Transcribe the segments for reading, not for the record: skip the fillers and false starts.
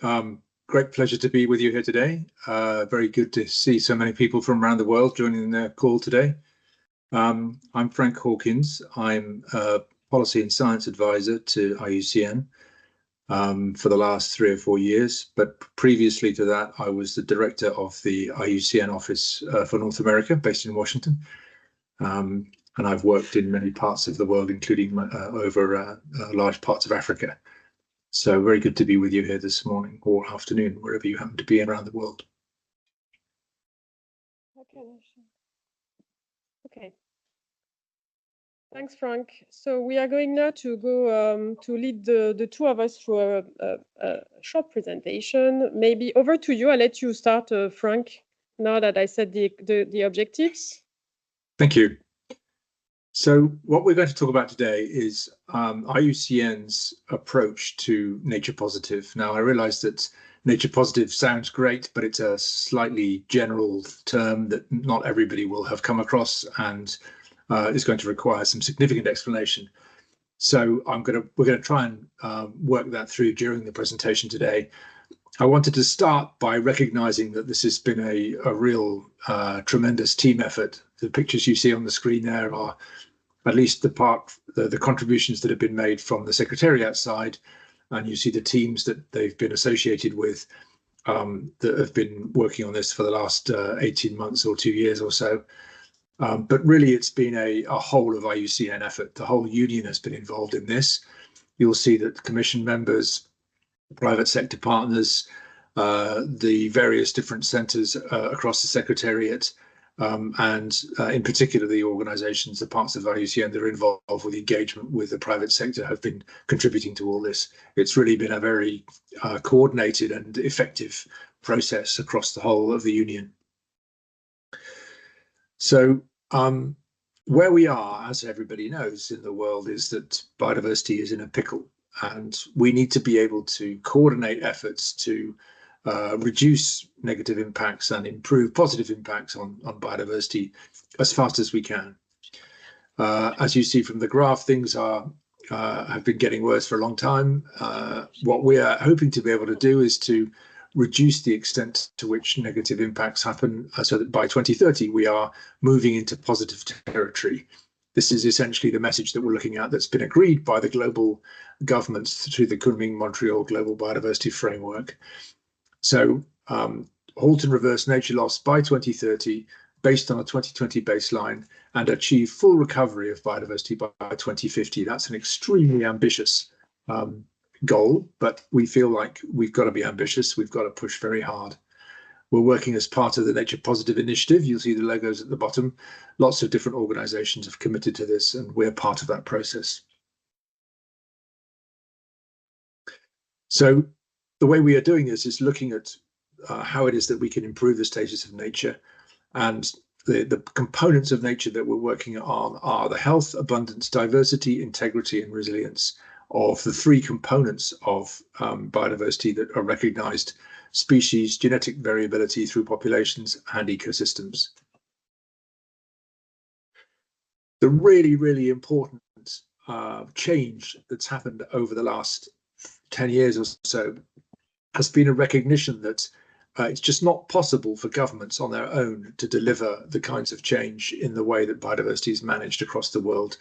Great pleasure to be with you here today. Very good to see so many people from around the world joining the call today. I'm Frank Hawkins. I'm a Policy and Science Advisor to IUCN for the last 3 or 4 years. But previously to that, I was the director of the IUCN office for North America, based in Washington. And I've worked in many parts of the world, including over large parts of Africa. So very good to be with you here this morning or afternoon, wherever you happen to be around the world. Okay. Thanks, Frank. So we are going now to go to lead the two of us through a short presentation. Maybe over to you. I'll let you start, Frank, now that I said the objectives. Thank you. So what we're going to talk about today is IUCN's approach to nature positive. Now, I realize that nature positive sounds great, but it's a slightly general term that not everybody will have come across and is going to require some significant explanation. So we're going to try and work that through during the presentation today. I wanted to start by recognizing that this has been a real tremendous team effort. The pictures you see on the screen there are at least the contributions that have been made from the Secretariat side, and you see the teams that they've been associated with that have been working on this for the last 18 months or 2 years or so. But really, it's been a whole of IUCN effort. The whole union has been involved in this. You'll see that Commission members, private sector partners, the various different centres across the Secretariat, and in particular the organisations, the parts of IUCN that are involved with engagement with the private sector have been contributing to all this. It's really been a very coordinated and effective process across the whole of the union. So where we are, as everybody knows in the world, is that biodiversity is in a pickle, and we need to be able to coordinate efforts to reduce negative impacts and improve positive impacts on biodiversity as fast as we can. As you see from the graph, things have been getting worse for a long time. What we are hoping to be able to do is to reduce the extent to which negative impacts happen so that by 2030 we are moving into positive territory. This is essentially the message that we're looking at that's been agreed by the global governments through the Kunming-Montreal Global Biodiversity Framework. So halt and reverse nature loss by 2030 based on a 2020 baseline and achieve full recovery of biodiversity by 2050. That's an extremely ambitious goal, but we feel like we've got to be ambitious. We've got to push very hard. We're working as part of the Nature Positive Initiative. You'll see the logos at the bottom. Lots of different organizations have committed to this, and we're part of that process. So the way we are doing this is looking at how it is that we can improve the status of nature. And the components of nature that we're working on are the health, abundance, diversity, integrity, and resilience of the 3 components of biodiversity that are recognized: species, genetic variability through populations, and ecosystems. The really, really important change that's happened over the last 10 years or so has been a recognition that it's just not possible for governments on their own to deliver the kinds of change in the way that biodiversity is managed across the world.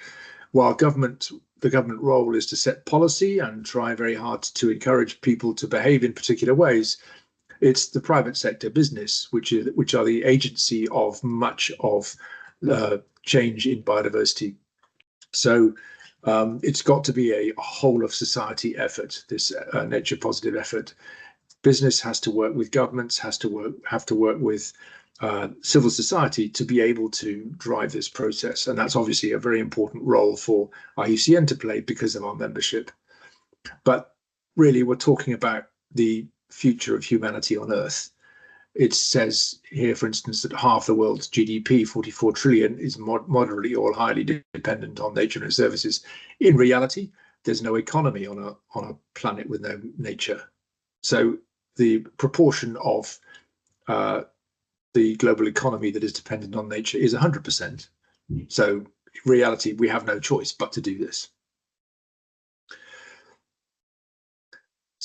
While the government role is to set policy and try very hard to encourage people to behave in particular ways, it's the private sector business which are the agency of much of change in biodiversity. So it's got to be a whole of society effort, this nature positive effort. Business has to work with governments, have to work with civil society to be able to drive this process. And that's obviously a very important role for IUCN to play because of our membership. But really, we're talking about the future of humanity on Earth. It says here, for instance, that half the world's GDP, 44 trillion, is moderately or highly dependent on nature and services. In reality, there's no economy on a planet with no nature. So the proportion of the global economy that is dependent on nature is 100%. So in reality, we have no choice but to do this.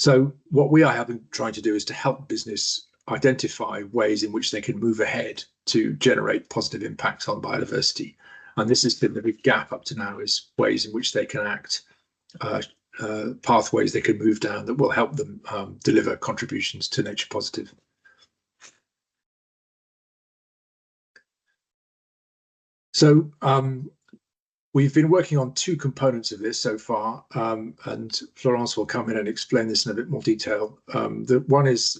So what we are trying to do is to help business identify ways in which they can move ahead to generate positive impacts on biodiversity. And this has been the big gap up to now, is ways in which they can act, pathways they can move down that will help them deliver contributions to nature positive. So we've been working on two components of this so far, and Florence will come in and explain this in a bit more detail. The one is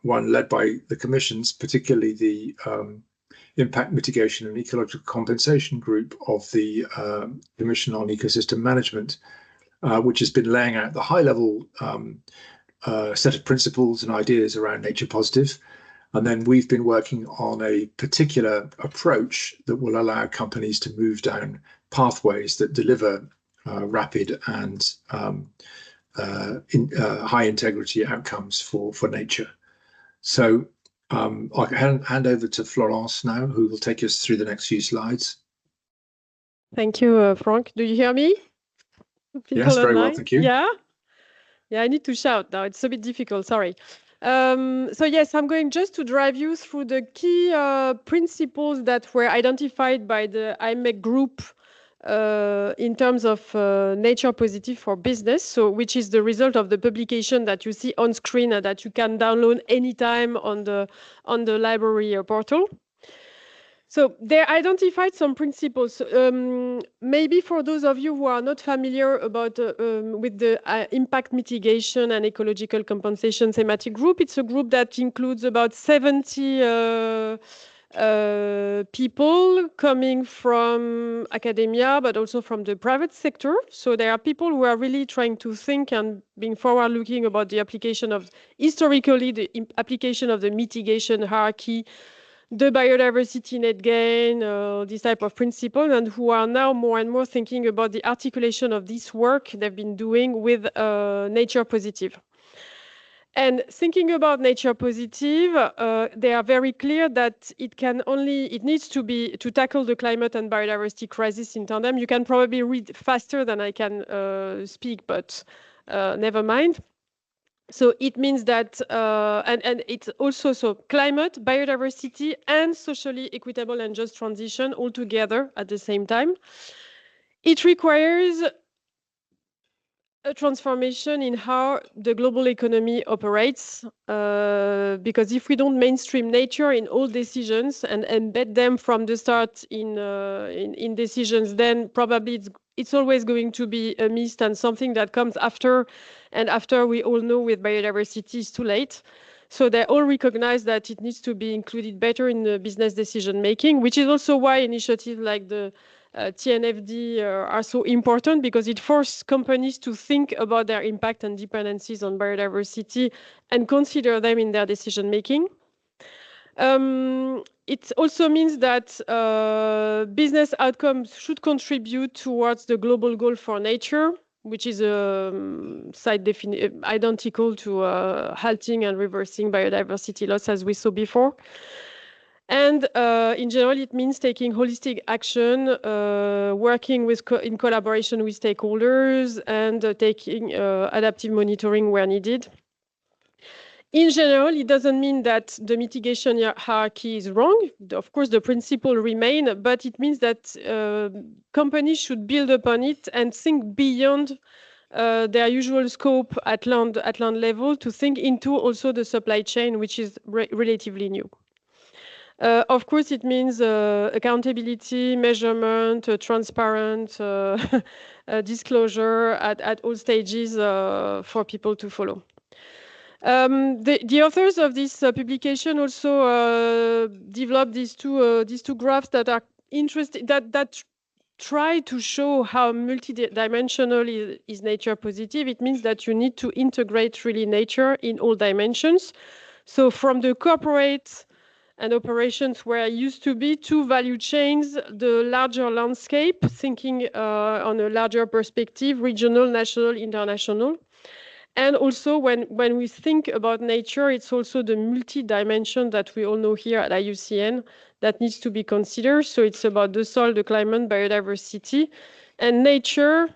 one led by the Commission's, particularly the Impact Mitigation and Ecological Compensation Group of the Commission on Ecosystem Management, which has been laying out the high-level set of principles and ideas around nature positive. And then we've been working on a particular approach that will allow companies to move down pathways that deliver rapid and high integrity outcomes for nature. So I'll hand over to Florence now, who will take us through the next few slides. Thank you, Frank. Do you hear me? People yes, very online? Well, thank you. Yeah, I need to shout now. It's a bit difficult, sorry. So yes, I'm going just to drive you through the key principles that were identified by the IMEC group in terms of nature positive for business, so which is the result of the publication that you see on screen and that you can download anytime on the library portal. So they identified some principles. Maybe for those of you who are not familiar about with the impact mitigation and ecological compensation thematic group, it's a group that includes about 70 people coming from academia, but also from the private sector. So there are people who are really trying to think and being forward-looking about the application of, historically, the application of the mitigation hierarchy, the biodiversity net gain, this type of principle, and who are now more and more thinking about the articulation of this work they've been doing with nature positive. And thinking about nature positive, they are very clear that it needs to be, to tackle the climate and biodiversity crisis in tandem. You can probably read faster than I can speak, but never mind. So it means that, and it's also so climate, biodiversity, and socially equitable and just transition all together at the same time. It requires a transformation in how the global economy operates, because if we don't mainstream nature in all decisions and embed them from the start in decisions, then probably it's always going to be a mist and something that comes after, and after we all know with biodiversity is too late. So they all recognize that it needs to be included better in the business decision making, which is also why initiatives like the TNFD are so important, because it forces companies to think about their impact and dependencies on biodiversity and consider them in their decision making. It also means that business outcomes should contribute towards the global goal for nature, which is identical to halting and reversing biodiversity loss, as we saw before. And in general, it means taking holistic action, working in collaboration with stakeholders, and taking adaptive monitoring where needed. In general, it doesn't mean that the mitigation hierarchy is wrong. Of course, the principles remain, but it means that companies should build upon it and think beyond their usual scope at land level to think into also the supply chain, which is relatively new. Of course, it means accountability, measurement, transparent disclosure at all stages for people to follow. The authors of this publication also developed these two graphs that are interesting, that try to show how multidimensional is nature positive. It means that you need to integrate really nature in all dimensions. So from the corporate and operations where it used to be, to value chains, the larger landscape, thinking on a larger perspective, regional, national, international. And also when we think about nature, it's also the multi-dimension that we all know here at IUCN that needs to be considered. So it's about the soil, the climate, biodiversity, and nature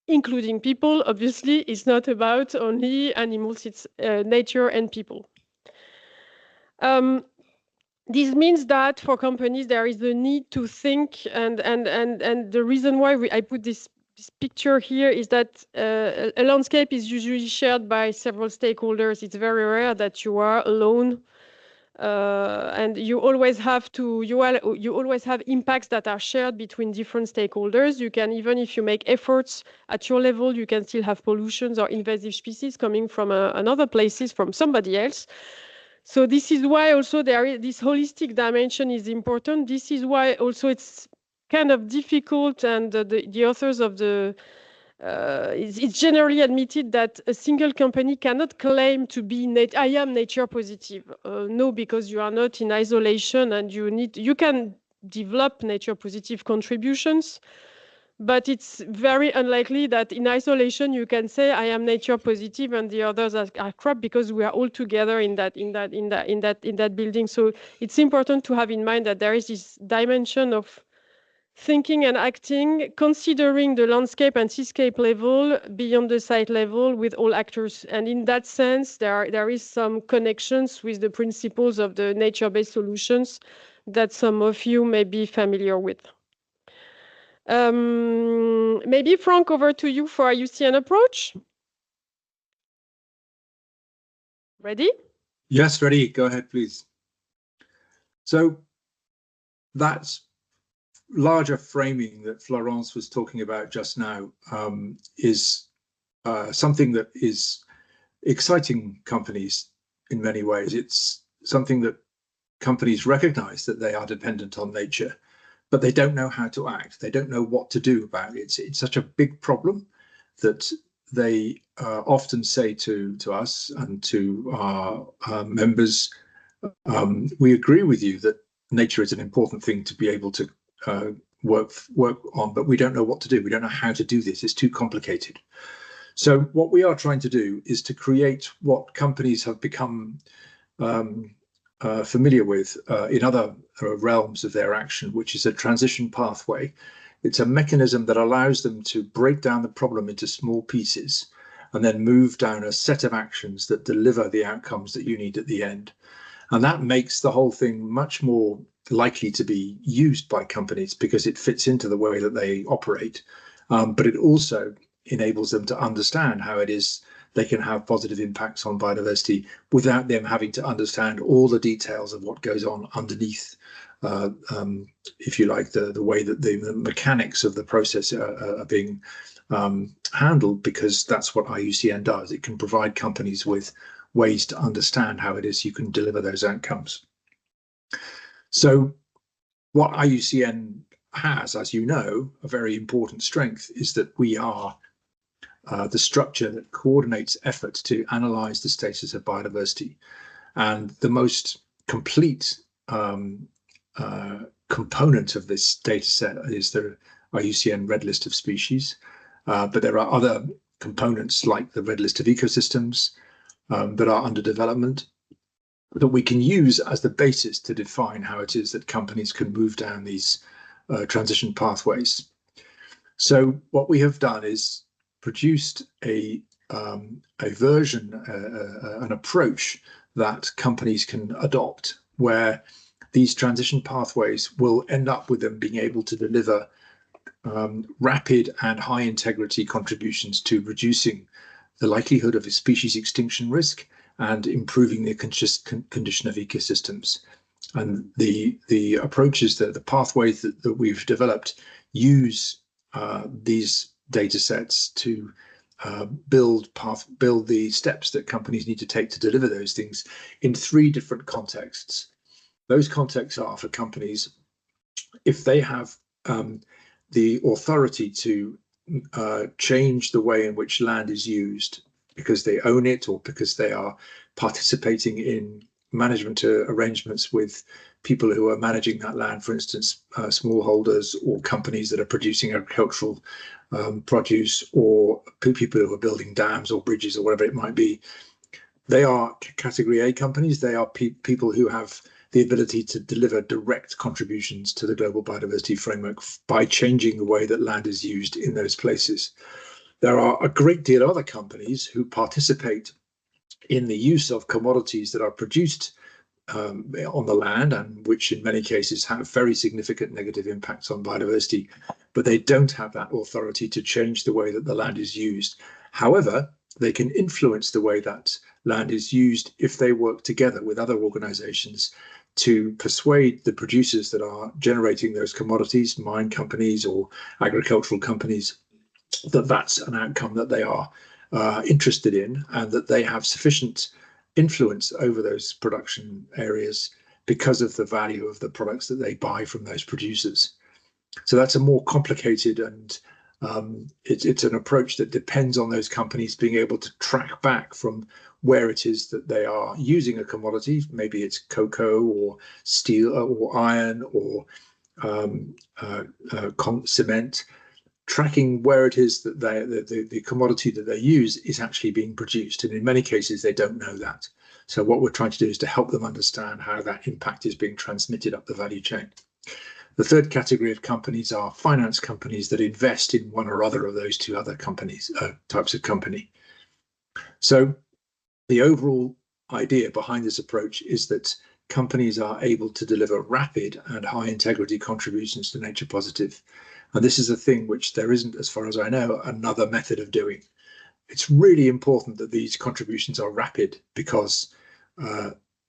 including people. Obviously, it's not about only animals, it's nature and people. This means that for companies, there is a need to think, and the reason why I put this picture here is that a landscape is usually shared by several stakeholders. It's very rare that you are alone, and you always have impacts that are shared between different stakeholders. You can, even if you make efforts at your level, you can still have pollutions or invasive species coming from another places, from somebody else. So this is why also this holistic dimension is important. This is why also it's kind of difficult, and the authors of the it's generally admitted that a single company cannot claim to be I am nature positive. No, because you are not in isolation, and you can develop nature positive contributions. But it's very unlikely that in isolation you can say I am nature positive and the others are crap, because we are all together in that building. So it's important to have in mind that there is this dimension of thinking and acting, considering the landscape and seascape level beyond the site level with all actors. And in that sense, there is some connections with the principles of the nature-based solutions that some of you may be familiar with. Maybe Frank, over to you for IUCN approach. Ready? Yes, ready. Go ahead, please. So that larger framing that Florence was talking about just now is something that is exciting companies in many ways. It's something that companies recognize, that they are dependent on nature, but they don't know how to act. They don't know what to do about it. It's such a big problem that they often say to us and to our members, we agree with you that nature is an important thing to be able to work on, but we don't know what to do. We don't know how to do this. It's too complicated. So what we are trying to do is to create what companies have become familiar with in other realms of their action, which is a transition pathway. It's a mechanism that allows them to break down the problem into small pieces and then move down a set of actions that deliver the outcomes that you need at the end. And that makes the whole thing much more likely to be used by companies because it fits into the way that they operate. But it also enables them to understand how it is they can have positive impacts on biodiversity without them having to understand all the details of what goes on underneath, if you like, the way that the mechanics of the process are being handled, because that's what IUCN does. It can provide companies with ways to understand how it is you can deliver those outcomes. So what IUCN has, as you know, a very important strength is that we are the structure that coordinates efforts to analyze the status of biodiversity. And the most complete component of this data set is the IUCN Red List of Species. But there are other components like the Red List of Ecosystems that are under development that we can use as the basis to define how it is that companies can move down these transition pathways. So what we have done is produced a version, an approach that companies can adopt, where these transition pathways will end up with them being able to deliver rapid and high integrity contributions to reducing the likelihood of a species extinction risk and improving the condition of ecosystems. And the approaches, the pathways that we've developed use these data sets to build the steps that companies need to take to deliver those things in 3 different contexts. Those contexts are, for companies, if they have the authority to change the way in which land is used because they own it or because they are participating in management arrangements with people who are managing that land, for instance, smallholders or companies that are producing agricultural produce, or people who are building dams or bridges or whatever it might be. They are category A companies. They are people who have the ability to deliver direct contributions to the global biodiversity framework by changing the way that land is used in those places. There are a great deal of other companies who participate in the use of commodities that are produced on the land, and which in many cases have very significant negative impacts on biodiversity, but they don't have that authority to change the way that the land is used. However, they can influence the way that land is used if they work together with other organizations to persuade the producers that are generating those commodities, mine companies or agricultural companies, that that's an outcome that they are interested in, and that they have sufficient influence over those production areas because of the value of the products that they buy from those producers. So that's a more complicated, and it's an approach that depends on those companies being able to track back from where it is that they are using a commodity. Maybe it's cocoa or steel or iron or cement, tracking where it is that the commodity that they use is actually being produced. And in many cases, they don't know that. So what we're trying to do is to help them understand how that impact is being transmitted up the value chain. The third category of companies are finance companies that invest in one or other of those two other companies, types of company. So the overall idea behind this approach is that companies are able to deliver rapid and high integrity contributions to nature positive. And this is a thing which there isn't, as far as I know, another method of doing. It's really important that these contributions are rapid, because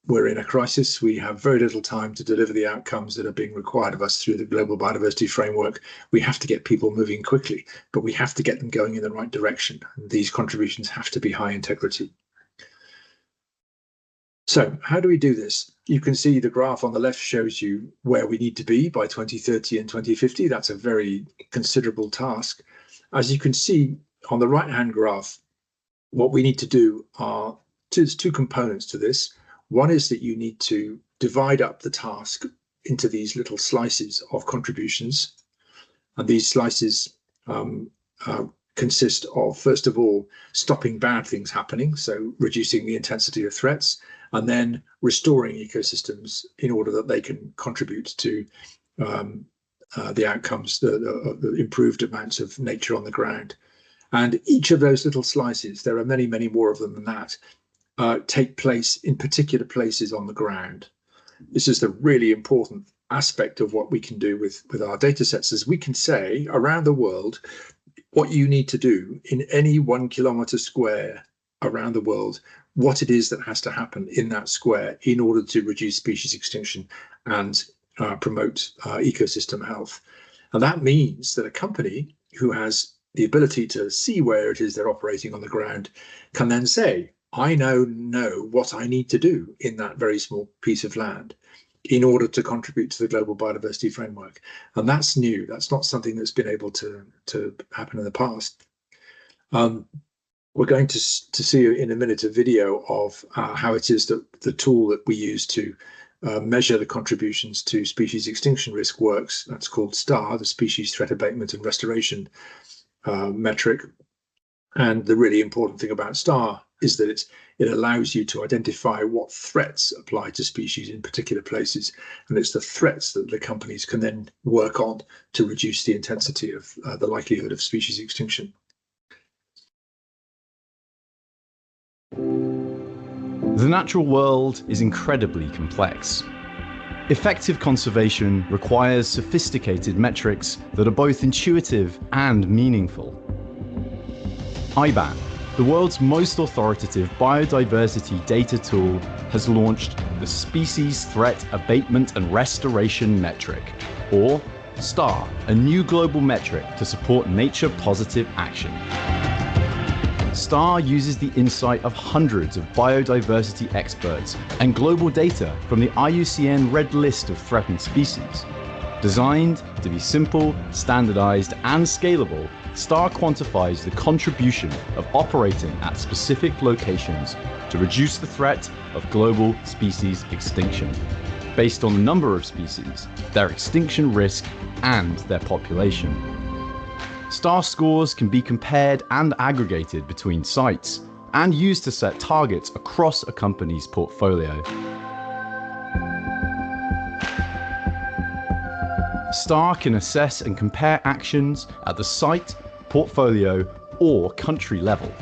we're in a crisis. We have very little time to deliver the outcomes that are being required of us through the Global Biodiversity Framework. We have to get people moving quickly, but we have to get them going in the right direction. And these contributions have to be high integrity. So how do we do this? You can see the graph on the left shows you where we need to be by 2030 and 2050. That's a very considerable task. As you can see on the right-hand graph, what we need to do are there's two components to this. One is that you need to divide up the task into these little slices of contributions. And these slices consist of, first of all, stopping bad things happening, so reducing the intensity of threats, and then restoring ecosystems in order that they can contribute to the outcomes, the improved amounts of nature on the ground. And each of those little slices, there are many, many more of them than that, take place in particular places on the ground. This is the really important aspect of what we can do with our data sets, is we can say around the world what you need to do in any 1 kilometer square around the world, what it is that has to happen in that square in order to reduce species extinction and promote ecosystem health. And that means that a company who has the ability to see where it is they're operating on the ground can then say, I now know what I need to do in that very small piece of land in order to contribute to the Global Biodiversity Framework. And that's new. That's not something that's been able to happen in the past. We're going to see in a minute a video of how it is that the tool that we use to measure the contributions to species extinction risk works. That's called STAR, the Species Threat Abatement and Restoration metric. And the really important thing about STAR is that it allows you to identify what threats apply to species in particular places. And it's the threats that the companies can then work on to reduce the intensity of the likelihood of species extinction. The natural world is incredibly complex. Effective conservation requires sophisticated metrics that are both intuitive and meaningful. IBAN, the world's most authoritative biodiversity data tool, has launched the Species Threat Abatement and Restoration Metric, or STAR, a new global metric to support nature-positive action. STAR uses the insight of hundreds of biodiversity experts and global data from the IUCN Red List of Threatened Species. Designed to be simple, standardized, and scalable, STAR quantifies the contribution of operating at specific locations to reduce the threat of global species extinction, based on the number of species, their extinction risk, and their population. STAR scores can be compared and aggregated between sites and used to set targets across a company's portfolio. STAR can assess and compare actions at the site, portfolio, or country level.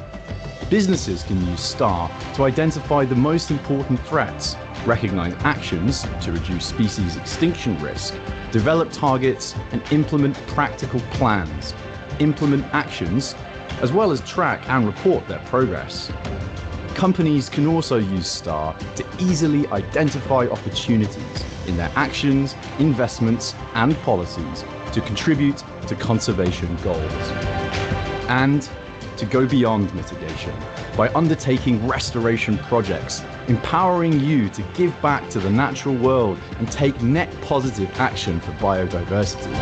Businesses can use STAR to identify the most important threats, recognize actions to reduce species extinction risk, develop targets, and implement practical plans, implement actions, as well as track and report their progress. Companies can also use STAR to easily identify opportunities in their actions, investments, and policies to contribute to conservation goals. And to go beyond mitigation by undertaking restoration projects, empowering you to give back to the natural world and take net positive action for biodiversity.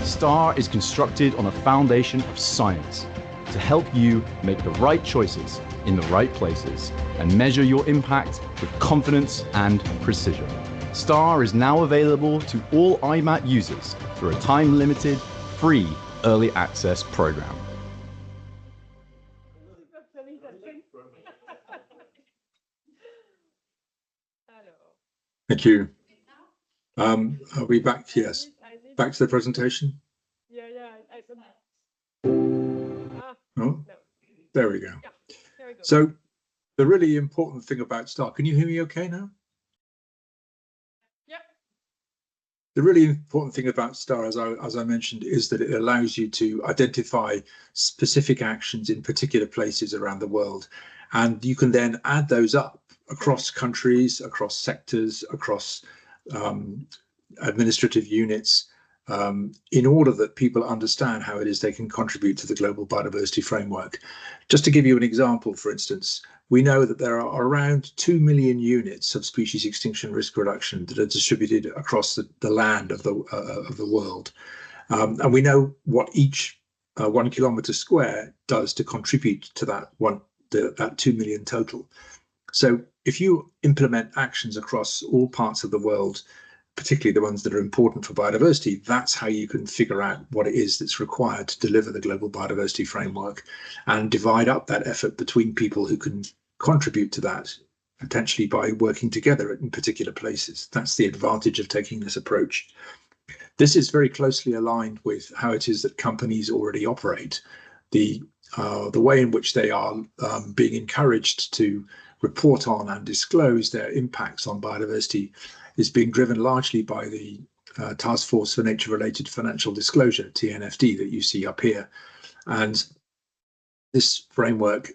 STAR is constructed on a foundation of science to help you make the right choices in the right places and measure your impact with confidence and precision. STAR is now available to all IMAT users through a time-limited, free early access program. Thank you. Are we back? Yes. Back to the presentation? Yeah. Oh, there we go. Yeah, there we go. So the really important thing about STAR, can you hear me okay now? Yeah. The really important thing about STAR, as I mentioned, is that it allows you to identify specific actions in particular places around the world. And you can then add those up across countries, across sectors, across administrative units, in order that people understand how it is they can contribute to the global biodiversity framework. Just to give you an example, for instance, we know that there are around 2 million units of species extinction risk reduction that are distributed across the land of the world. And we know what each 1 kilometre square does to contribute to that 2 million total. So if you implement actions across all parts of the world, particularly the ones that are important for biodiversity, that's how you can figure out what it is that's required to deliver the global biodiversity framework and divide up that effort between people who can contribute to that, potentially by working together in particular places. That's the advantage of taking this approach. This is very closely aligned with how it is that companies already operate. The way in which they are being encouraged to report on and disclose their impacts on biodiversity is being driven largely by the Task Force for Nature-Related Financial Disclosure, TNFD, that you see up here. And this framework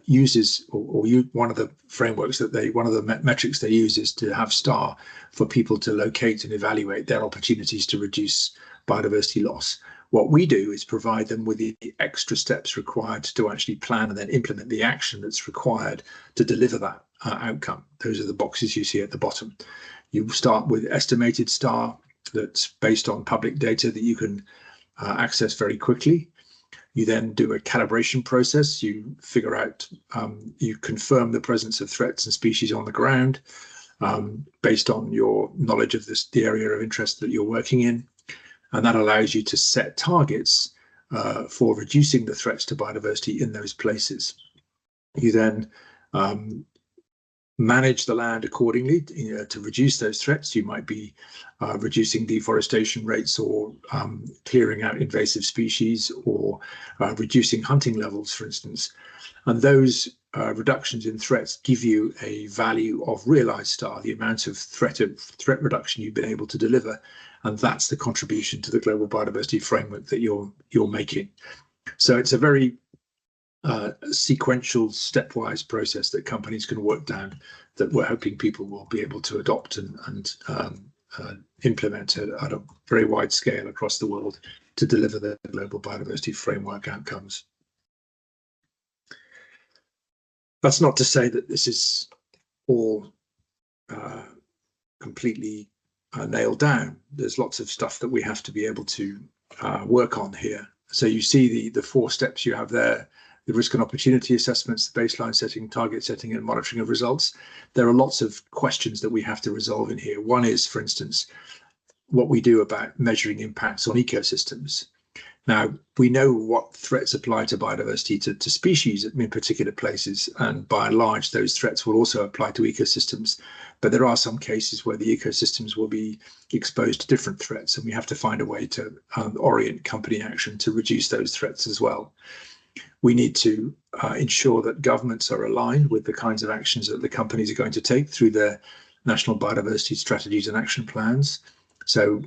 uses, one of the metrics they use is to have STAR for people to locate and evaluate their opportunities to reduce biodiversity loss. What we do is provide them with the extra steps required to actually plan and then implement the action that's required to deliver that outcome. Those are the boxes you see at the bottom. You start with estimated STAR that's based on public data that you can access very quickly. You then do a calibration process. You figure out, you confirm the presence of threats and species on the ground based on your knowledge of the area of interest that you're working in. And that allows you to set targets for reducing the threats to biodiversity in those places. You then manage the land accordingly to reduce those threats. You might be reducing deforestation rates or clearing out invasive species or reducing hunting levels, for instance. And those reductions in threats give you a value of realized STAR, the amount of threat reduction you've been able to deliver. And that's the contribution to the global biodiversity framework that you're making. So it's a very sequential, stepwise process that companies can work down that we're hoping people will be able to adopt and implement at a very wide scale across the world to deliver the global biodiversity framework outcomes. That's not to say that this is all completely nailed down. There's lots of stuff that we have to be able to work on here. So you see the 4 steps you have there: the risk and opportunity assessments, the baseline setting, target setting, and monitoring of results. There are lots of questions that we have to resolve in here. One is, for instance, what we do about measuring impacts on ecosystems. Now, we know what threats apply to biodiversity, to species in particular places, and by and large, those threats will also apply to ecosystems. But there are some cases where the ecosystems will be exposed to different threats, and we have to find a way to orient company action to reduce those threats as well. We need to ensure that governments are aligned with the kinds of actions that the companies are going to take through their national biodiversity strategies and action plans. So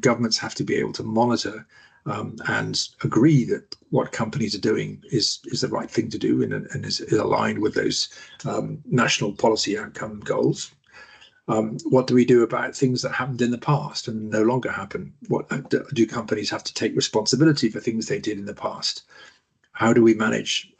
governments have to be able to monitor and agree that what companies are doing is the right thing to do and is aligned with those national policy outcome goals. What do we do about things that happened in the past and no longer happen? What do companies have to take responsibility for things they did in the past? How do we manage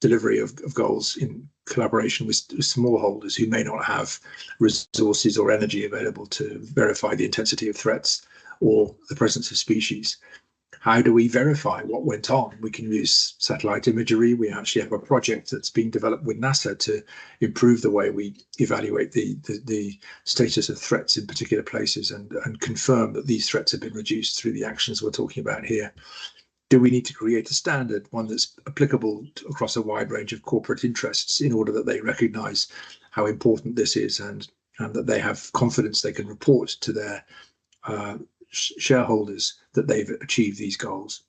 delivery of goals in collaboration with smallholders who may not have resources or energy available to verify the intensity of threats or the presence of species? How do we verify what went on? We can use satellite imagery. We actually have a project that's being developed with NASA to improve the way we evaluate the status of threats in particular places and confirm that these threats have been reduced through the actions we're talking about here. Do we need to create a standard, one that's applicable across a wide range of corporate interests in order that they recognize how important this is and that they have confidence they can report to their shareholders that they've achieved these goals?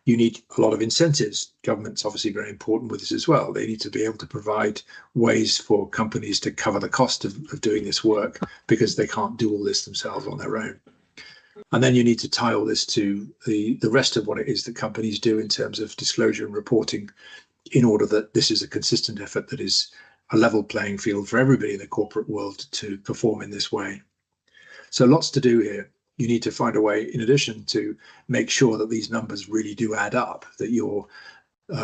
You need a lot of incentives. Government's obviously very important with this as well. They need to be able to provide ways for companies to cover the cost of doing this work because they can't do all this themselves on their own. And then you need to tie all this to the rest of what it is that companies do in terms of disclosure and reporting in order that this is a consistent effort that is a level playing field for everybody in the corporate world to perform in this way. So lots to do here. You need to find a way, in addition, to make sure that these numbers really do add up, that your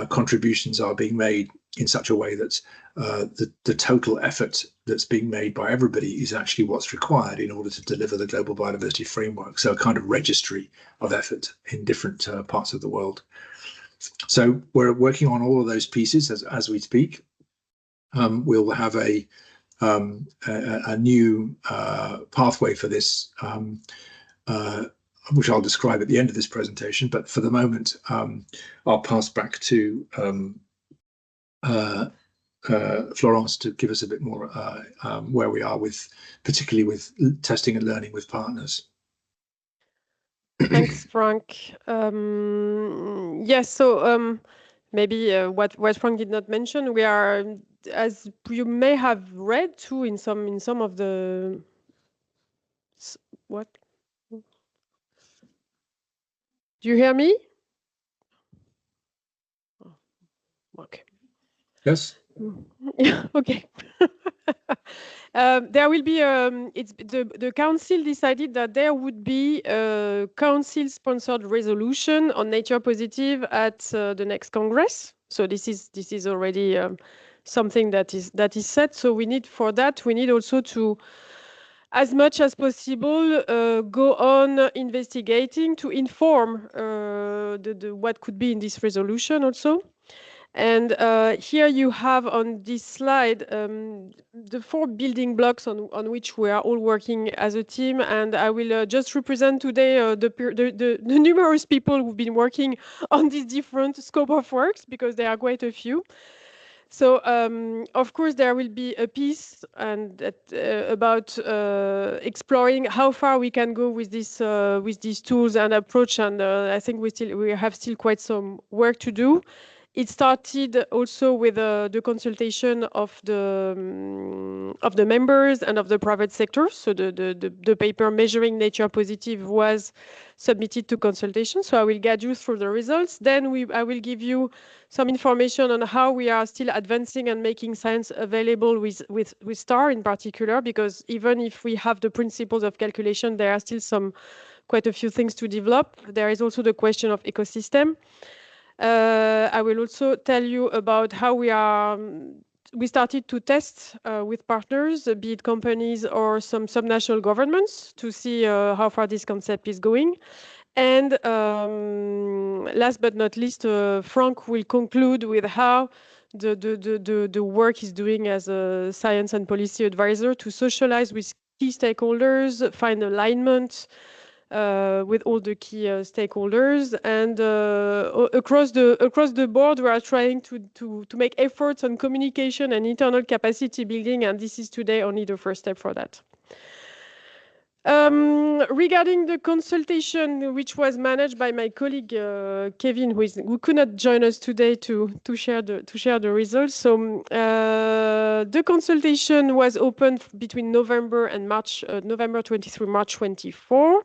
contributions are being made in such a way that the total effort that's being made by everybody is actually what's required in order to deliver the global biodiversity framework. So a kind of registry of effort in different parts of the world. So we're working on all of those pieces as we speak. We'll have a new pathway for this, which I'll describe at the end of this presentation. But for the moment, I'll pass back to Florence to give us a bit more where we are with, particularly with testing and learning with partners. Thanks, Frank. Yes, so maybe what Frank did not mention, we are, as you may have read too, in some of the what? Do you hear me? Oh, okay. Yes. Yeah. Okay. There will be it's the council decided that there would be a council-sponsored resolution on nature positive at the next Congress. So this is already something that is set. So we need also to, as much as possible, go on investigating to inform what could be in this resolution also. And here you have on this slide the 4 building blocks on which we are all working as a team. And I will just represent today the numerous people who've been working on this different scope of works, because there are quite a few. So of course there will be a piece and about exploring how far we can go with these tools and approach. And I think we have still quite some work to do. It started also with the consultation of the members and of the private sector. So the paper measuring nature positive was submitted to consultation. So I will guide you through the results. Then I will give you some information on how we are still advancing and making science available with STAR in particular, because even if we have the principles of calculation, there are still quite a few things to develop. There is also the question of ecosystem. I will also tell you about how we started to test with partners, be it companies or some subnational governments, to see how far this concept is going. And last but not least, Frank will conclude with how the work is doing as a science and policy advisor to socialize with key stakeholders, find alignment, with all the key stakeholders. And across the board, we are trying to make efforts on communication and internal capacity building, and this is today only the first step for that. Regarding the consultation, which was managed by my colleague Kevin, who could not join us today to share the results. So the consultation was open between November and March, November 23, March 24.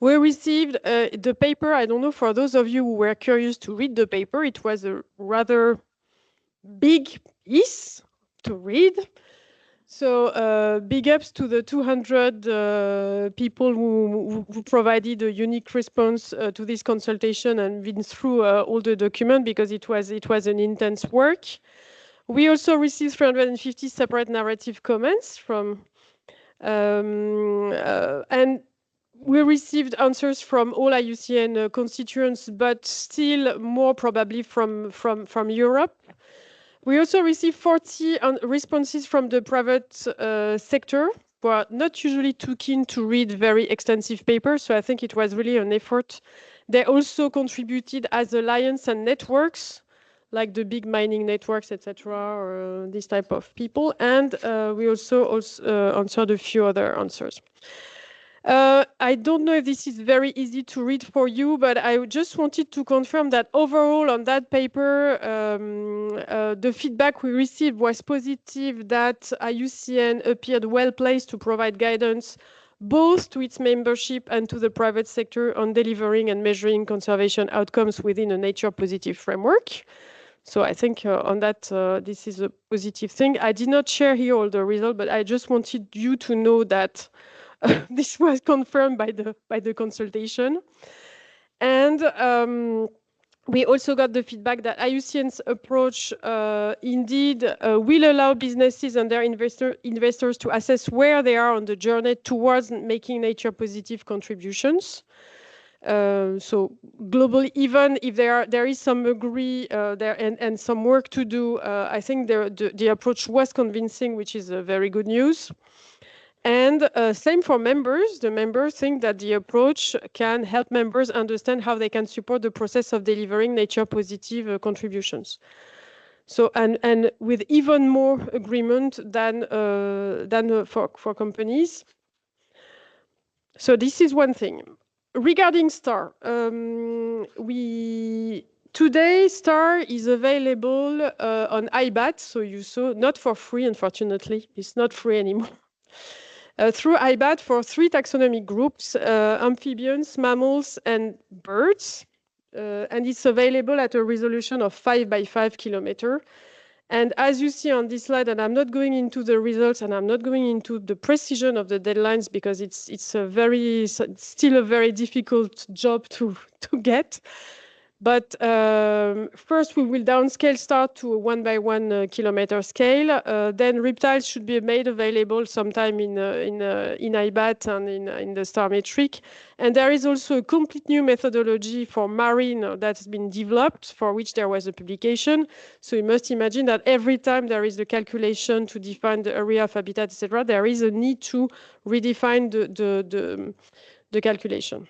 We received the paper. I don't know, for those of you who were curious to read the paper, it was a rather big piece to read. So big ups to the 200 people who provided a unique response to this consultation and been through all the document, because it was an intense work. We also received 350 separate narrative comments from, and we received answers from all IUCN constituents, but still more probably from Europe. We also received 40 responses from the private sector, who are not usually too keen to read very extensive papers, so I think it was really an effort. They also contributed as alliance and networks, like the big mining networks, etc., or this type of people, and we also answered a few other answers. I don't know if this is very easy to read for you, but I just wanted to confirm that overall on that paper, the feedback we received was positive, that IUCN appeared well placed to provide guidance both to its membership and to the private sector on delivering and measuring conservation outcomes within a nature positive framework. So I think on that, this is a positive thing. I did not share here all the results, but I just wanted you to know that this was confirmed by the consultation. And we also got the feedback that IUCN's approach indeed will allow businesses and their investors to assess where they are on the journey towards making nature positive contributions. So globally, even if there is some agree there and some work to do, I think the approach was convincing, which is very good news. And same for members. The members think that the approach can help members understand how they can support the process of delivering nature positive contributions. So and with even more agreement than for companies. So this is one thing. Regarding STAR, today STAR is available on IBAT. So you saw, not for free, unfortunately. It's not free anymore. Through IBAT for 3 taxonomic groups, amphibians, mammals, and birds. And it's available at a resolution of 5 by 5 kilometers. And as you see on this slide, and I'm not going into the results and I'm not going into the precision of the deadlines, because it's still a very difficult job to get. But first, we will downscale STAR to a 1 by 1 kilometer scale. Then reptiles should be made available sometime in IBAT and in the STAR metric. And there is also a complete new methodology for marine that's been developed, for which there was a publication. So you must imagine that every time there is a calculation to define the area of habitat, etc., there is a need to redefine the calculation.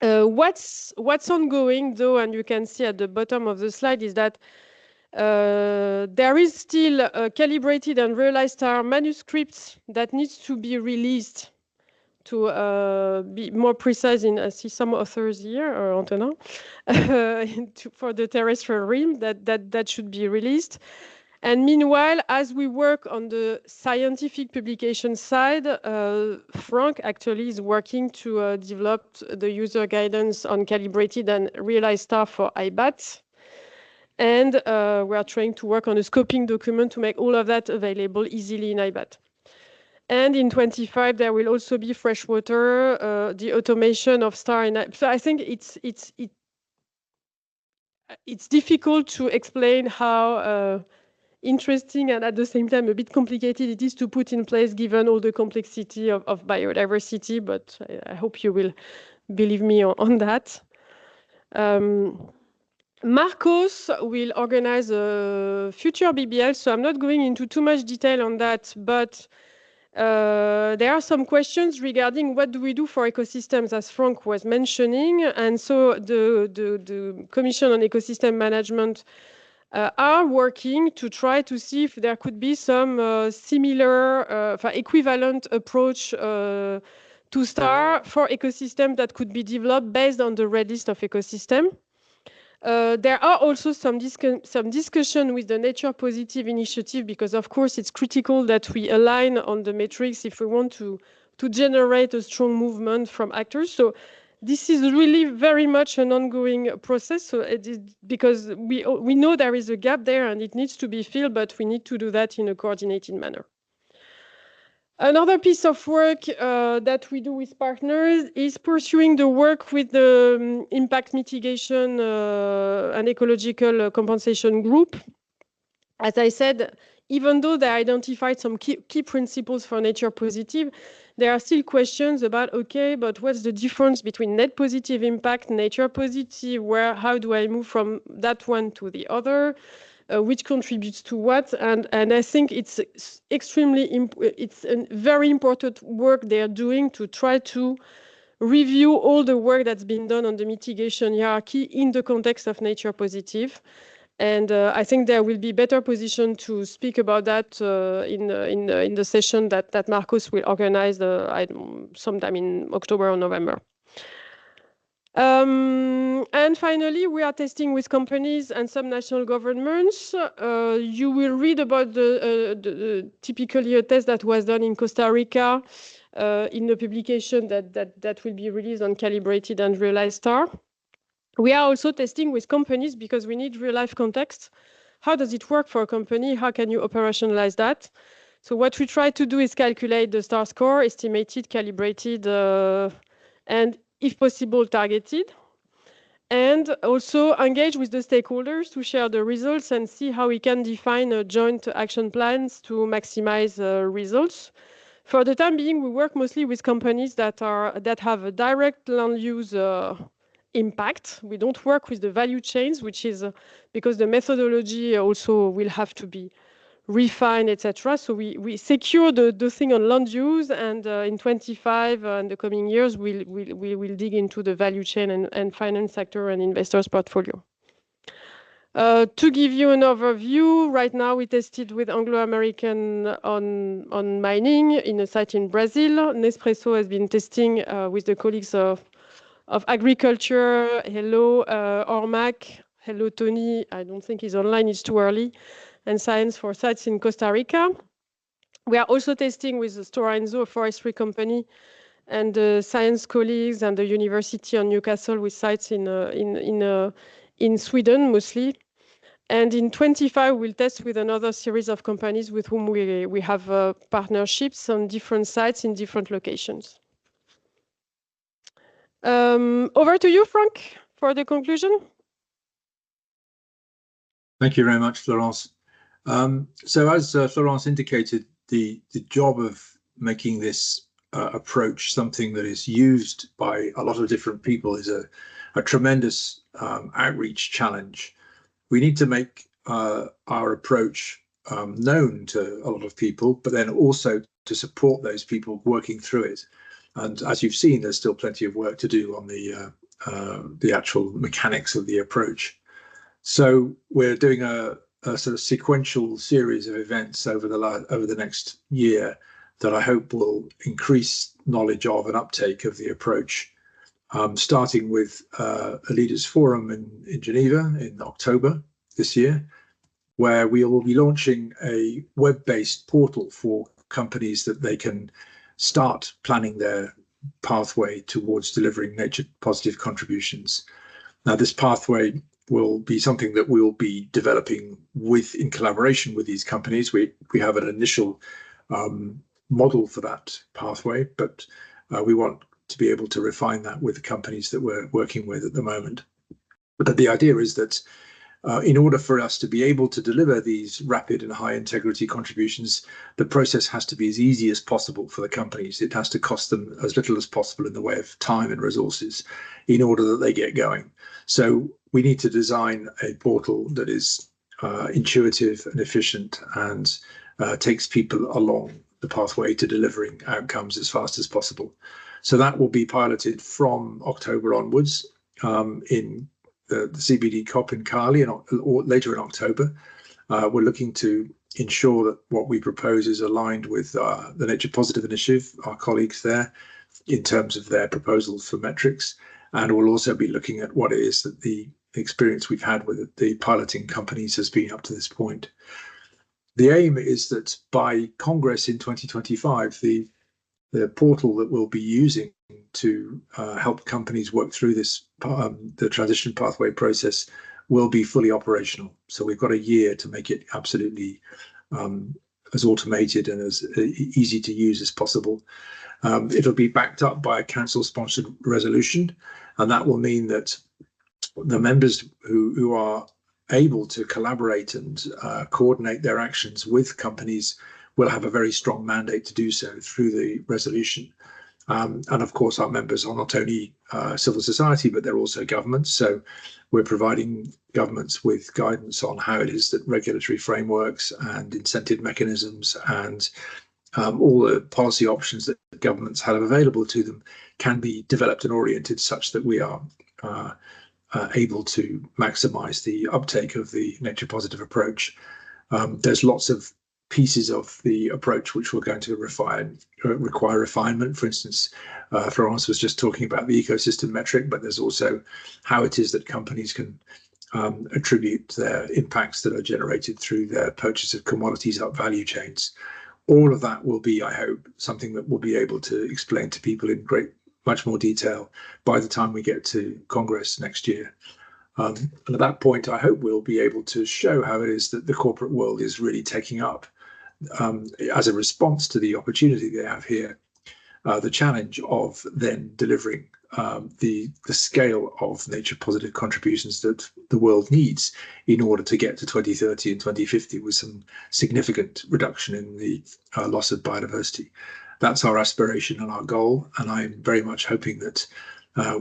What's ongoing, though, and you can see at the bottom of the slide, is that there is still calibrated and realized STAR manuscripts that needs to be released to be more precise. I see some authors here, Antonin, for the terrestrial realm, that should be released. And meanwhile, as we work on the scientific publication side, Frank actually is working to develop the user guidance on calibrated and realized STAR for IBAT. And we are trying to work on a scoping document to make all of that available easily in IBAT. And in 25, there will also be freshwater, the automation of STAR in IBAT. So I think it's difficult to explain how interesting and at the same time a bit complicated it is to put in place, given all the complexity of biodiversity, but I hope you will believe me on that. Marcos will organize a future BBL, so I'm not going into too much detail on that, but There are some questions regarding what do we do for ecosystems, as Frank was mentioning. And so the Commission on Ecosystem Management are working to try to see if there could be some similar, equivalent approach to STAR for ecosystem that could be developed based on the red list of ecosystem. There are also some discussion with the Nature Positive initiative, because of course it's critical that we align on the metrics if we want to generate a strong movement from actors. So this is really very much an ongoing process. So it is, because we know there is a gap there and it needs to be filled, but we need to do that in a coordinated manner. Another piece of work that we do with partners is pursuing the work with the impact mitigation and ecological compensation group. As I said, even though they identified some key principles for Nature Positive, there are still questions about, okay, but what's the difference between net positive impact, Nature Positive, how do I move from that one to the other? Which contributes to what, and I think it's it's a very important work they are doing to try to review all the work that's been done on the mitigation hierarchy in the context of Nature Positive, and I think there will be better position to speak about that in the session that Marcos will organize sometime in October or November. And finally, we are testing with companies and some national governments. You will read about the typically a test that was done in Costa Rica in the publication that will be released on Calibrated and Realized STAR. We are also testing with companies because we need real-life context. How does it work for a company? How can you operationalize that? So what we try to do is calculate the STAR score, estimated, calibrated, and if possible, targeted, and also engage with the stakeholders to share the results and see how we can define joint action plans to maximize results. For the time being, we work mostly with companies that have a direct land use impact. We don't work with the value chains, which is because the methodology also will have to be refine, etc. So we secure the thing on land use, and in 25 and the coming years, we will dig into the value chain and finance sector and investors' portfolio. To give you an overview, right now we tested with Anglo-American on mining in a site in Brazil. Nespresso has been testing with the colleagues of agriculture. Hello, Ormac. Hello, Tony. I don't think he's online, it's too early. And science for sites in Costa Rica. We are also testing with the Stora Enso, a forestry company, and the science colleagues and the university on Newcastle with sites in Sweden mostly. And in 25, we'll test with another series of companies with whom we have partnerships on different sites in different locations. Over to you, Frank, for the conclusion. Thank you very much, Florence. So as Florence indicated, the job of making this approach something that is used by a lot of different people is a tremendous outreach challenge. We need to make our approach known to a lot of people, but then also to support those people working through it. And as you've seen, there's still plenty of work to do on the actual mechanics of the approach. So we're doing a sort of sequential series of events over the next year that I hope will increase knowledge of and uptake of the approach, starting with a leaders forum in Geneva in October this year, where we will be launching a web-based portal for companies that they can start planning their pathway towards delivering nature positive contributions. Now, this pathway will be something that we'll be developing in collaboration with these companies. We have an initial model for that pathway, but we want to be able to refine that with the companies that we're working with at the moment. But the idea is that in order for us to be able to deliver these rapid and high integrity contributions, the process has to be as easy as possible for the companies. It has to cost them as little as possible in the way of time and resources in order that they get going. So we need to design a portal that is intuitive and efficient and takes people along the pathway to delivering outcomes as fast as possible. So that will be piloted from October onwards in the CBD COP in Cali or later in October. We're looking to ensure that what we propose is aligned with the Nature Positive Initiative, our colleagues there, in terms of their proposals for metrics. And we'll also be looking at what it is that the experience we've had with the piloting companies has been up to this point. The aim is that by Congress in 2025, the portal that we'll be using to help companies work through this, the transition pathway process, will be fully operational. So we've got a year to make it absolutely as automated and as easy to use as possible. It'll be backed up by a council-sponsored resolution, and that will mean that the members who are able to collaborate and coordinate their actions with companies will have a very strong mandate to do so through the resolution. And of course, our members are not only civil society, but they're also governments. So we're providing governments with guidance on how it is that regulatory frameworks and incentive mechanisms and all the policy options that governments have available to them can be developed and oriented such that we are able to maximize the uptake of the nature positive approach. There's lots of pieces of the approach which we're going to require refinement. For instance, Florence was just talking about the ecosystem metric, but there's also how it is that companies can attribute their impacts that are generated through their purchase of commodities up value chains. All of that will be, I hope, something that we'll be able to explain to people in much more detail by the time we get to Congress next year. And at that point, I hope we'll be able to show how it is that the corporate world is really taking up, as a response to the opportunity they have here, the challenge of then delivering the scale of nature positive contributions that the world needs in order to get to 2030 and 2050 with some significant reduction in the loss of biodiversity. That's our aspiration and our goal, and I'm very much hoping that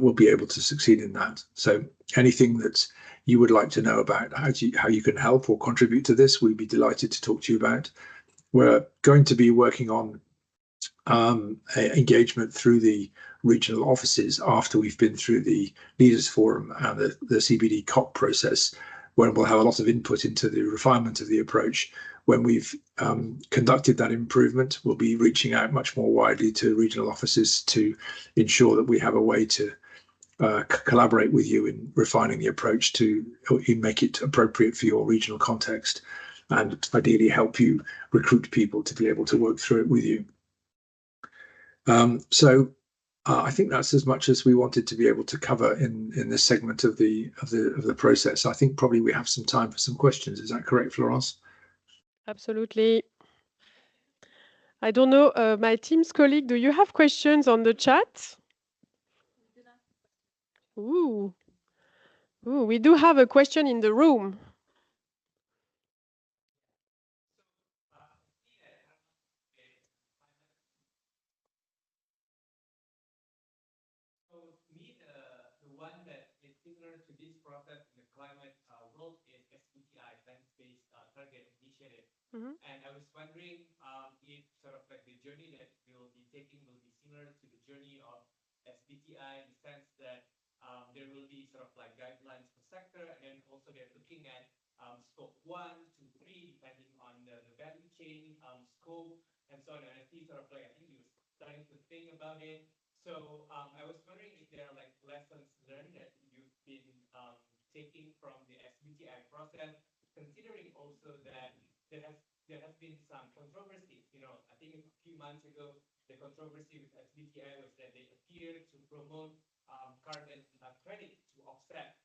we'll be able to succeed in that. So anything that you would like to know about how you can help or contribute to this, we'd be delighted to talk to you about. We're going to be working on engagement through the regional offices after we've been through the Leaders Forum and the CBD COP process, when we'll have a lot of input into the refinement of the approach. When we've conducted that improvement, we'll be reaching out much more widely to regional offices to ensure that we have a way to collaborate with you in refining the approach to make it appropriate for your regional context, and ideally help you recruit people to be able to work through it with you. I think that's as much as we wanted to be able to cover in this segment of the process. I think probably we have some time for some questions. Is that correct, Florence? Absolutely. I don't know, my team's colleague, do you have questions on the chat? Ooh. Ooh, we do have a question in the room. So to me, the one that is similar to this process in the climate world is SBTI, Science-Based Target Initiative. And I was wondering if sort of like the journey that we'll be taking will be similar to the journey of SBTI, in the sense that there will be sort of like guidelines per sector, and then also they're looking at scope 1, 2, 3, depending on the value chain scope, and so on. And I see sort of like, I think you were starting to think about it. So I was wondering if there are like lessons learned that you've been taking from the SBTI process, considering also that there has been some controversy. You know, I think a few months ago, the controversy with SBTI was that they appeared to promote carbon credit to offset,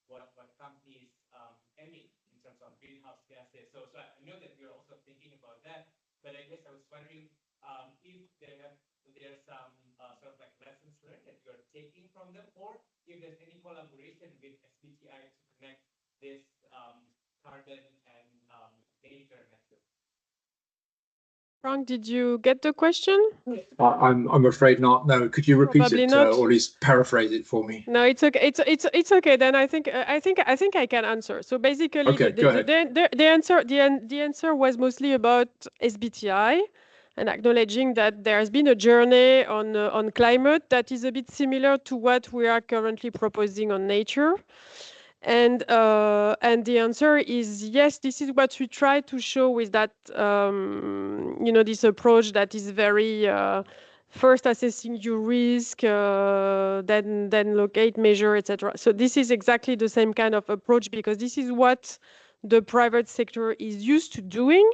what companies emit in terms of greenhouse gases. So I know that you're also thinking about that, but I guess I was wondering if there's some sort of like lessons learned that you're taking from them, or if there's any collaboration with SBTI to connect this carbon and nature metric. Frank, did you get the question? I'm afraid not. No, could you repeat Probably it not. or at least paraphrase it for me? No, it's okay. It's okay. Then I think I can answer. So basically, Okay, go ahead. the answer was mostly about SBTI, and acknowledging that there has been a journey on climate that is a bit similar to what we are currently proposing on nature. And the answer is yes. This is what we try to show with that, this approach that is very first assessing your risk, then locate, measure, etc. So this is exactly the same kind of approach because this is what the private sector is used to doing.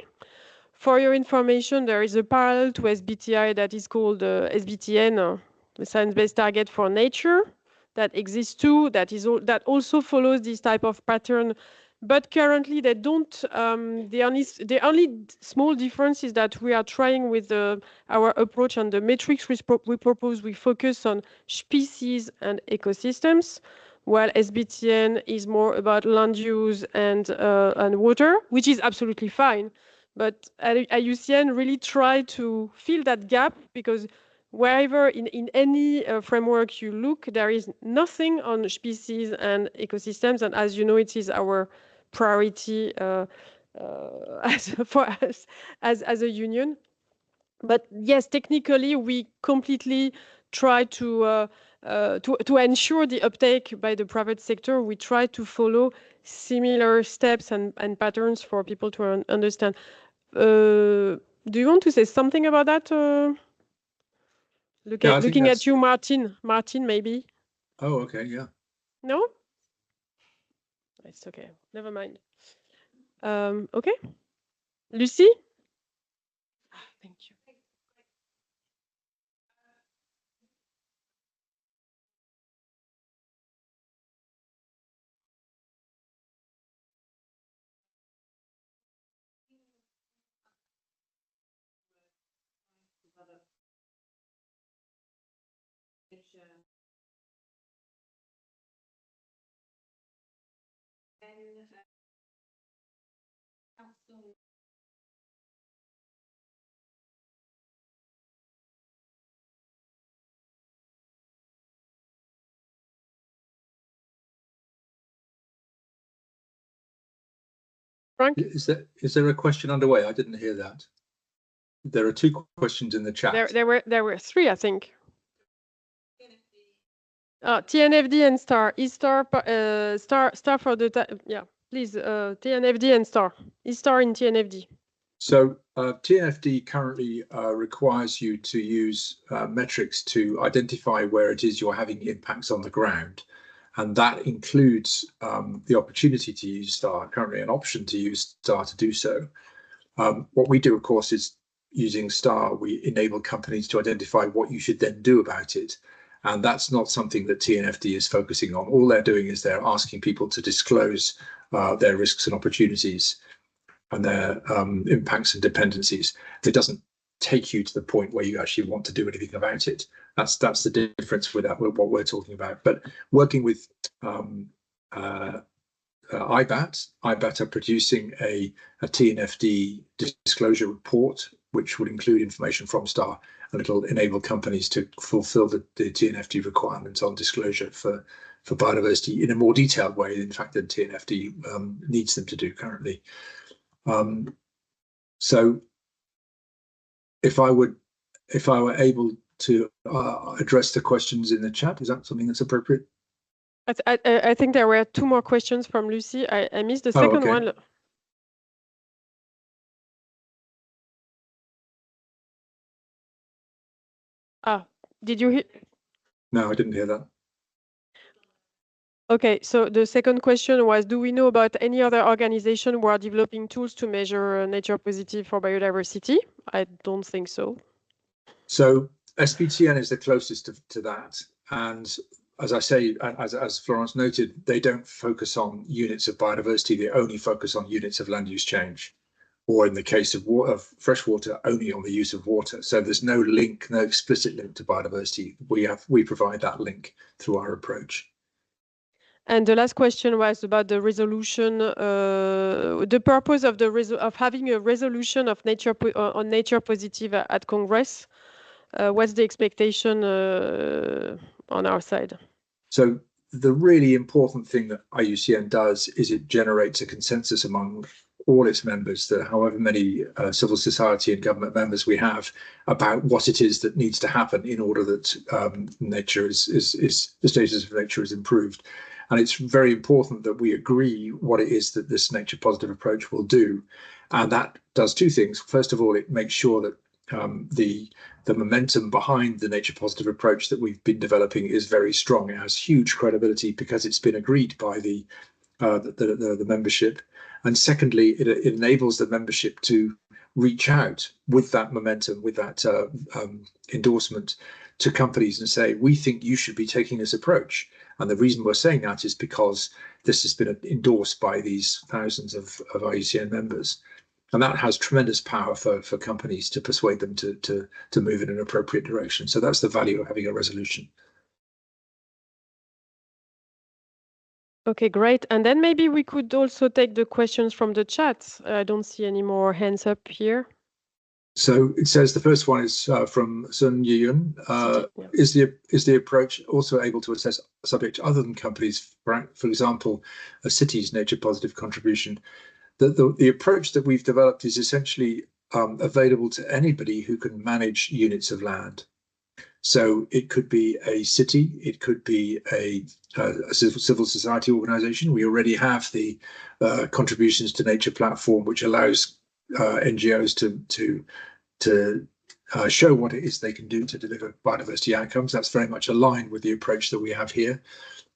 For your information, there is a parallel to SBTI that is called SBTN, the Science-Based Target for Nature, that exists too, that also follows this type of pattern. But currently they don't, the only small difference is that we are trying with our approach and the metrics we propose, we focus on species and ecosystems, while SBTN is more about land use and water, which is absolutely fine. But IUCN really try to fill that gap because wherever in any framework you look, there is nothing on species and ecosystems. And as you know, it is our priority for us as a union. But yes, technically, we completely try to ensure the uptake by the private sector. We try to follow similar steps and patterns for people to understand. Do you want to say something about that? Looking at you, Martin. Martin, maybe. Oh, okay, yeah. No? It's okay. Never mind. Okay. Lucy? Thank you. Frank? Is there a question underway? I didn't hear that. There are two questions in the chat. There were three, I think. TNFD and star. star for the yeah. Please, TNFD and star. Star in TNFD. So TNFD currently requires you to use metrics to identify where it is you're having impacts on the ground. And that includes the opportunity to use STAR, currently an option to use STAR to do so. What we do, of course, is using STAR, we enable companies to identify what you should then do about it. And that's not something that TNFD is focusing on. All they're doing is they're asking people to disclose their risks and opportunities and their impacts and dependencies. It doesn't take you to the point where you actually want to do anything about it. That's the difference with what we're talking about. But working with IBAT are producing a TNFD disclosure report, which would include information from STAR, and it'll enable companies to fulfill the TNFD requirements on disclosure for biodiversity in a more detailed way, in fact, than TNFD needs them to do currently. So if I were able to address the questions in the chat, is that something that's appropriate? I think there were two more questions from Lucy. I missed the second one. Did you hear? No, I didn't hear that. Okay, so the second question was, do we know about any other organization who are developing tools to measure nature positive for biodiversity? I don't think so. So SBTN is the closest to that. And as I say, as Florence noted, they don't focus on units of biodiversity. They only focus on units of land use change, or in the case of freshwater, only on the use of water. So there's no link, no explicit link to biodiversity. We provide that link through our approach. And the last question was about the resolution, the purpose of of having a resolution of on nature positive at Congress. What's the expectation on our side? So the really important thing that IUCN does is it generates a consensus among all its members, that however many civil society and government members we have, about what it is that needs to happen in order that nature the status of nature is improved. And it's very important that we agree what it is that this nature positive approach will do. And that does two things. First of all, it makes sure that the momentum behind the nature positive approach that we've been developing is very strong. It has huge credibility because it's been agreed by the membership. And secondly, it enables the membership to reach out with that momentum, with that endorsement to companies and say, we think you should be taking this approach. And the reason we're saying that is because this has been endorsed by these thousands of IUCN members. And that has tremendous power for companies to persuade them to move in an appropriate direction. So that's the value of having a resolution. Okay, great. And then maybe we could also take the questions from the chat. I don't see any more hands up here. So it says the first one is from Sun Yun. Is the approach also able to assess subjects other than companies, for example, a city's nature positive contribution? The approach that we've developed is essentially available to anybody who can manage units of land. So it could be a city, it could be a civil society organization. We already have the contributions to nature platform, which allows NGOs to show what it is they can do to deliver biodiversity outcomes. That's very much aligned with the approach that we have here.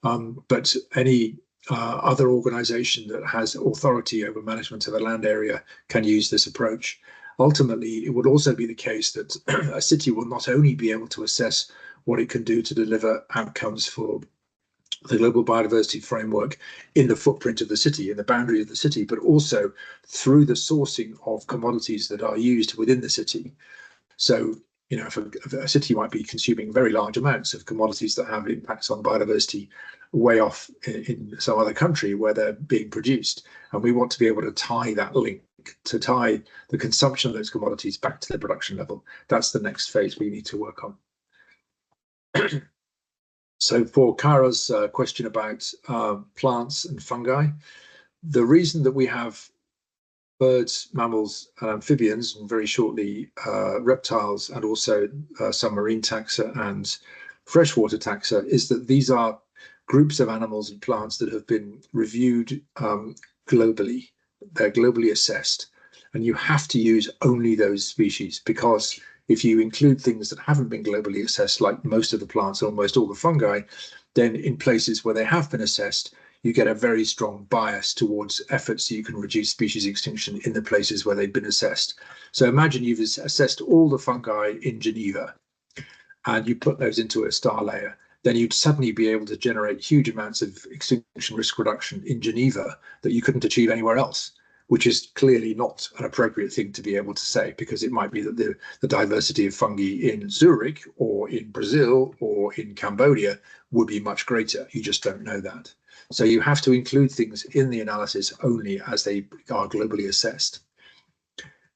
But any other organization that has authority over management of a land area can use this approach. Ultimately, it would also be the case that a city will not only be able to assess what it can do to deliver outcomes for the global biodiversity framework in the footprint of the city, in the boundary of the city, but also through the sourcing of commodities that are used within the city. So, you know, if a city might be consuming very large amounts of commodities that have impacts on biodiversity way off in some other country where they're being produced, and we want to be able to tie that link, to tie the consumption of those commodities back to the production level. That's the next phase we need to work on. So for Kara's question about plants and fungi, the reason that we have birds, mammals, and amphibians, and very shortly reptiles, and also some marine taxa and freshwater taxa, is that these are groups of animals and plants that have been reviewed globally. They're globally assessed, and you have to use only those species, because if you include things that haven't been globally assessed, like most of the plants, almost all the fungi, then in places where they have been assessed, you get a very strong bias towards efforts so you can reduce species extinction in the places where they've been assessed. So imagine you've assessed all the fungi in Geneva and you put those into a star layer, then you'd suddenly be able to generate huge amounts of extinction risk reduction in Geneva that you couldn't achieve anywhere else, which is clearly not an appropriate thing to be able to say, because it might be that the diversity of fungi in Zurich or in Brazil or in Cambodia would be much greater. You just don't know that. So you have to include things in the analysis only as they are globally assessed.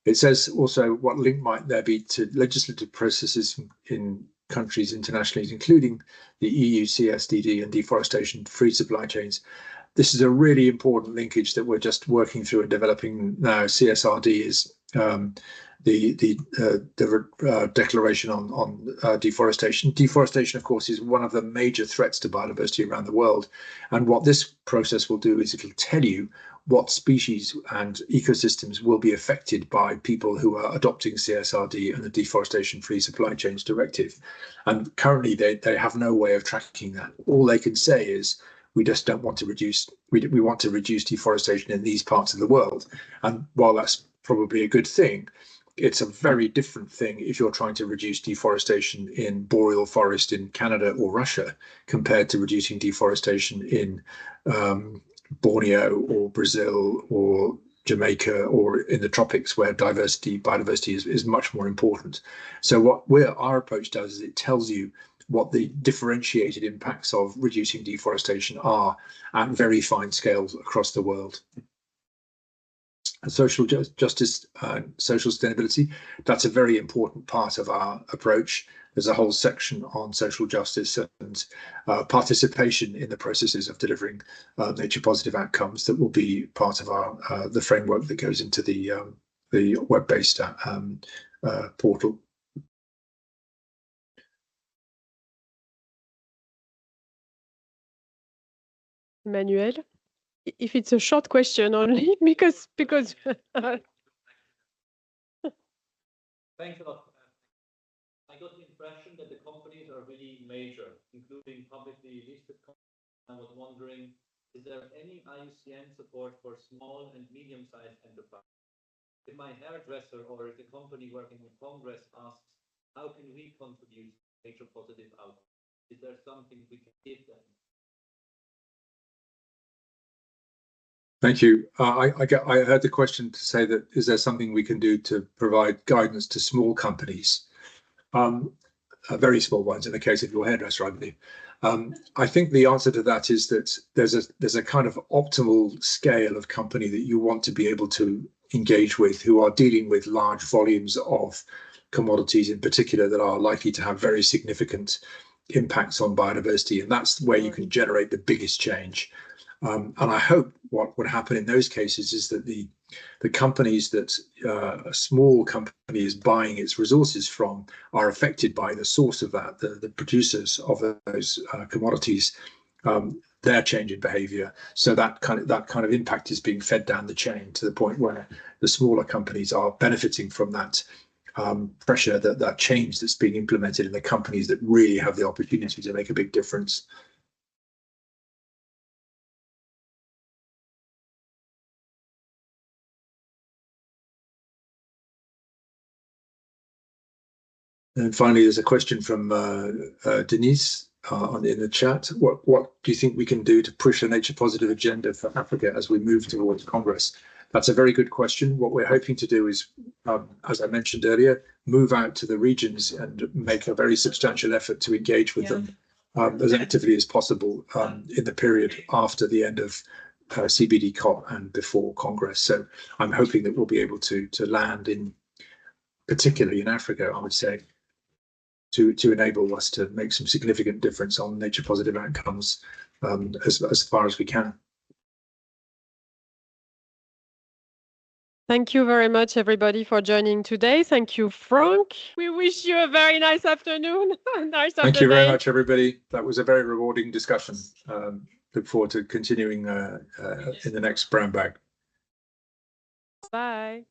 It says also, what link might there be to legislative processes in countries internationally, including the EU CSDD and deforestation-free supply chains? This is a really important linkage that we're just working through and developing now. CSRD is the declaration on deforestation. Deforestation, of course, is one of the major threats to biodiversity around the world. And what this process will do is it'll tell you what species and ecosystems will be affected by people who are adopting CSRD and the Deforestation-Free Supply Chains Directive. And currently, they have no way of tracking that. All they can say is, we just don't want to reduce, we want to reduce deforestation in these parts of the world. And while that's probably a good thing, it's a very different thing if you're trying to reduce deforestation in boreal forest in Canada or Russia compared to reducing deforestation in Borneo or Brazil or Jamaica or in the tropics, where biodiversity is much more important. So what our approach does is it tells you what the differentiated impacts of reducing deforestation are at very fine scales across the world. And social justice, social sustainability, that's a very important part of our approach. There's a whole section on social justice and participation in the processes of delivering nature positive outcomes that will be part of our the framework that goes into the web-based portal. Emmanuel, if it's a short question only, because Thanks a lot. I got the impression that the companies are really major, including publicly listed companies. I was wondering, is there any IUCN support for small and medium-sized enterprises? If my hairdresser or if the company working in Congress asks, how can we contribute to nature positive outcomes? Is there something we can give them? Thank you. I heard the question to say that, is there something we can do to provide guidance to small companies? Very small ones, in the case of your hairdresser, I believe. I think the answer to that is that there's a kind of optimal scale of company that you want to be able to engage with, who are dealing with large volumes of commodities in particular that are likely to have very significant impacts on biodiversity, and that's where you can generate the biggest change. And I hope what would happen in those cases is that the companies that a small company is buying its resources from are affected by the source of that, the producers of those commodities, their change in behavior. So that kind of impact is being fed down the chain to the point where the smaller companies are benefiting from that pressure, that change that's being implemented in the companies that really have the opportunity to make a big difference. And finally, there's a question from Denise in the chat. What do you think we can do to push a nature positive agenda for Africa as we move towards Congress? That's a very good question. What we're hoping to do is, as I mentioned earlier, move out to the regions and make a very substantial effort to engage with them as actively as possible in the period after the end of CBD COP and before Congress. So I'm hoping that we'll be able to land in, particularly in Africa, I would say, to enable us to make some significant difference on nature positive outcomes as far as we can. Thank you very much, everybody, for joining today. Thank you, Frank. We wish you a very nice afternoon. Thank you very much, everybody. That was a very rewarding discussion. Look forward to continuing in the next brown bag. Bye.